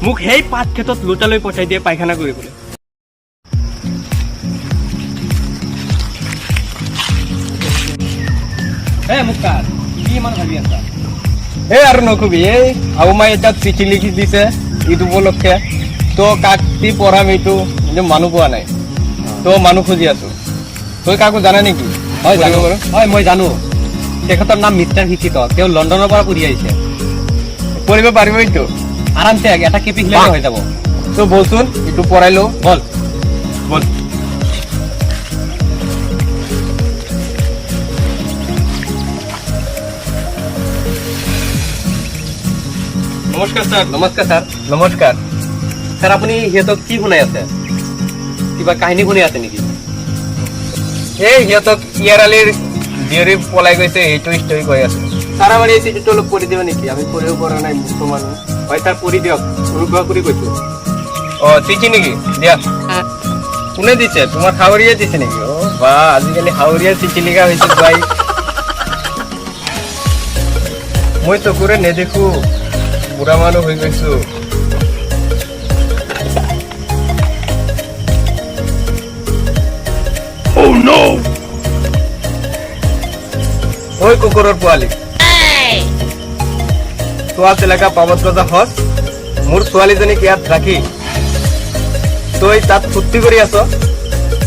মোক সেই পাত ক্ষেত্ৰত লোটালৈ পঠাই দিয়ে পায়খানা কৰিবলৈ। মুক্তাৰ কি ইমান ভাবি আছা? আৰু নকবি, এই শাহুমাই এটা চিঠি লিখি দিছে ঈদ উপলক্ষে। তো কাক দি পঢ়াম এইটো মানুহ পোৱা নাই, তো মানুহ খুজি আছো। তই কাকো জানা নেকি? হয় জানো বাৰু। হয় মই জানো, তেখেতৰ নাম মিষ্টাৰ শিক্ষিত। তেওঁ লণ্ডনৰ পৰা পঢ়ি আহিছে। পঢ়িব পাৰিব এইটো আৰামছে এটা কেপি খিলে হৈ যাব। তো বলচোন এইটো পঢ়াই লওঁ। বল বল। নমস্কাৰ ছাৰ। নমস্কাৰ ছাৰ। নমস্কাৰ ছাৰ, আপুনি সিহঁতক কি শুনাই আছে? কিবা কাহিনী শুনি আছে নেকি? এই সিহঁতক ইয়াৰালিৰ জীয়ৰী পলাই গৈছে সেইটো ষ্টৰি কৈ আছে। ছাৰ আমাৰ এই চিঠিটো অলপ পঢ়ি দিব নেকি? আমি পঢ়িব পৰা নাই, মুক্ত মানুহ। হয় ছাৰ, পঢ়ি দিয়ক, অনুগ্ৰহ কৰি কৈছো। চিঠি নেকি? দিয়া। কোনে দিছে? তোমাৰ হাৱৰীয়াই দিছে নেকি? বা আজিকালি হাৱৰীয়াৰ চিঠি লিখা হৈছে ভাই। মই চকুৰে নেদেখো, বুঢ়া মানুহ হৈ গৈছো। ঐ কুকুৰৰ পোৱালি, তোৱা চিলাকা পাবত গজা হচ মোৰ ছোৱালীজনীক ইয়াত ৰাখি তই তাত ফূৰ্তি কৰি আছ।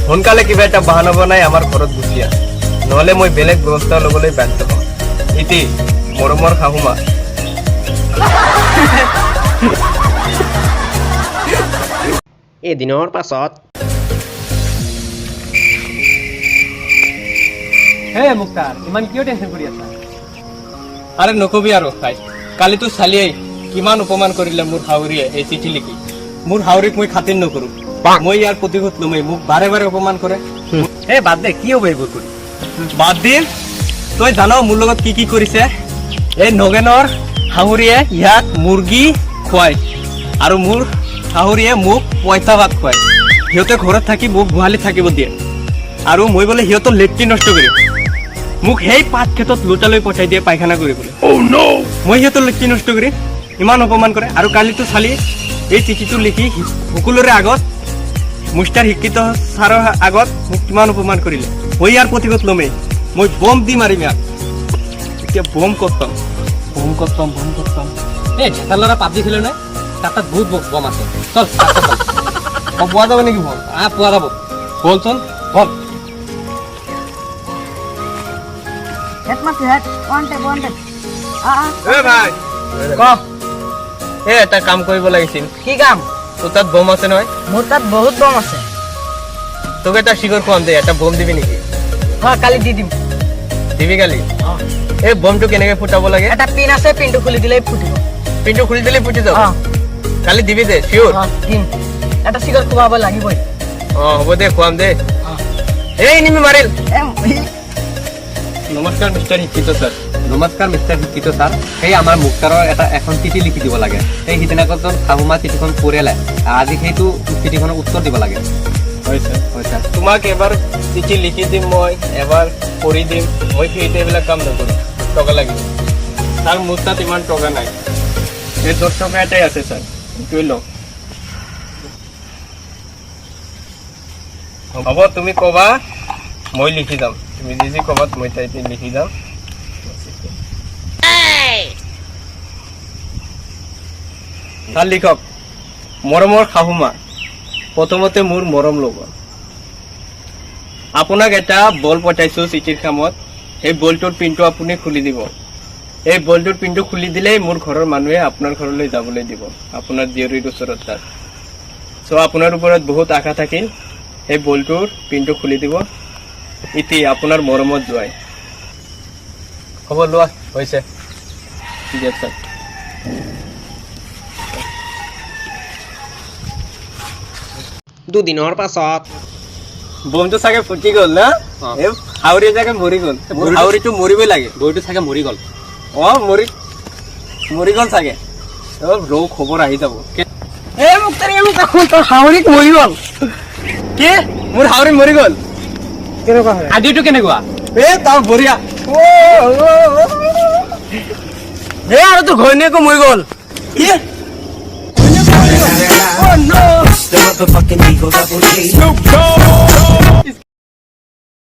সোনকালে কিবা এটা বাহানা বনাই আমাৰ ঘৰত গুচি আহ, নহলে মই বেলেগ ব্যৱস্থা লবলৈ বাধ্য হম। ইতি মৰমৰ শাহুমা। এদিনৰ পাছত মুক্তাৰ, ইমান কিয় টেনচন কৰি আছা? আৰে নকবি আৰু ভাই, কালিতো চালিয়েই কিমান অপমান কৰিলে মোৰ হাউৰীয়ে এই চিঠি লিখি। মোৰ হাউৰীক মই খাতিৰ নকৰো, মই ইয়াৰ প্ৰতিশোধ লমেই। মোক বাৰে বাৰে অপমান কৰে। বাদ দে, কি হ'ব এইবোৰ কৰি? বাদ দিম? তই জান মোৰ লগত কি কি কৰিছে? এই নগেনৰ হাউৰীয়ে ইয়াক মুৰ্গী খুৱায় আৰু মোৰ হাউৰীয়ে মোক পইচা ভাত খুৱায়। সিহঁতে ঘৰত থাকি মোক গোহালিত থাকিব দিয়ে আৰু মই বোলে সিহঁতৰ লেট্ৰিন নষ্ট কৰিম। মোক সেই পাত ক্ষেত্ৰত লোটালৈ পঠাই দিয়ে পায়খানা কৰিবলৈ। মই সিহঁতৰ লেট্ৰিন নষ্ট কৰিম, ইমান অপমান কৰে। আৰু কালিতো চালি এই চিঠিটো লিখি সকলোৰে আগত, মিষ্টাৰ শিক্ষিত ছাৰৰ আগত মোক কিমান অপমান কৰিলে। মই ইয়াৰ প্ৰতিশোধ লমেই, মই বম দি মাৰিম ইয়াক। এতিয়া বম কষ্টম। এই ঢেঁচা ল'ৰা পাবজি খেলে নাই? তাত বহুত বম আছে। চল পোৱা যাব নেকি বম? পোৱা যাব। বলচোন বল। এটা কাম কৰিব লাগিছিল। কি কাম? তোৰ তাত বম আছে নহয়? মোৰ তাত বহুত বম আছে। তোক এটা শিখৰ খুৱাম দে, এটা বম দিবি নেকি? হয়, কালি দি দিম। দিবি কালি? এই বমটো কেনেকে ফুটাব লাগে? এটা পিন আছে, পিনটো খুলি দিলেই ফুটিব। পিনটো খুলি দিলে ফুটি যাব? কালি দিবি দে, চিয়ৰ? দিম। এটা চিগাৰ খুৱাব লাগিবই। হ'ব দে, খুৱাম দে। এই নিমি মাৰিল। নমস্কাৰ মিষ্টাৰ শিক্ষিত ছাৰ। নমস্কাৰ মিষ্টাৰ শিক্ষিত ছাৰ। সেই আমাৰ মুক্তাৰৰ এখন চিঠি লিখি দিব লাগে। সেই সিদিনাখন শাহুমা চিঠিখন পৰিয়ালে, আজি সেইটো চিঠিখনৰ উত্তৰ দিব লাগে। হয় ছাৰ। হয় ছাৰ, তোমাক এবাৰ চিঠি লিখি দিম, মই এবাৰ পঢ়ি দিম। মই সেইটো এইবিলাক কাম নকৰোঁ, টকা লাগিব। ছাৰ মোৰ তাত ইমান টকা নাই, এই 10 টকা এটাই আছে ছাৰ, এইটোৱে লওক। হ'ব, তুমি ক'বা, মই লিখি যাম। তুমি যি ক'বা মই তাইতে লিখি যাম। ছাৰ লিখক, মৰমৰ শাহুমা, প্ৰথমতে মোৰ মৰম ল'ব। আপোনাক এটা বল পঠাইছো চিঠিৰ কামত। সেই বলটোৰ পিনটো আপুনি খুলি দিব। এই বলটোৰ পিনটো খুলি দিলেই মোৰ ঘৰৰ মানুহে আপোনাৰ ঘৰলৈ যাবলৈ দিব, আপোনাৰ জীয়ৰীৰ ওচৰত। ছাৰ চ' আপোনাৰ ওপৰত বহুত আশা থাকিল। সেই বলটোৰ পিনটো খুলি দিব। ইতি আপোনাৰ মৰমত যোৱাই। হ'ব, লোৱা হৈছে। দিয়ক ছাৰ। দুদিনৰ পাছত বমটো চাগে ফুটি গ'ল না? এই হাউৰি চাগে মৰি গ'ল। হাউৰিটো মৰিবই লাগে। বইটো চাগে মৰি গ'ল। মৰি গ'ল চাগে। ৰৌ খবৰ আহি যাব। তোৰ হাউৰিক মৰি গ'ল। কি? মোৰ হাউৰি মৰি গ'ল? কেনেকুৱা হয়? আজিটো কেনেকুৱা? তাৰ বঢ়িয়া। আৰু তোৰ ঘৈণীয়েকো মৰি গ'ল। motherfucking Eagle Double G.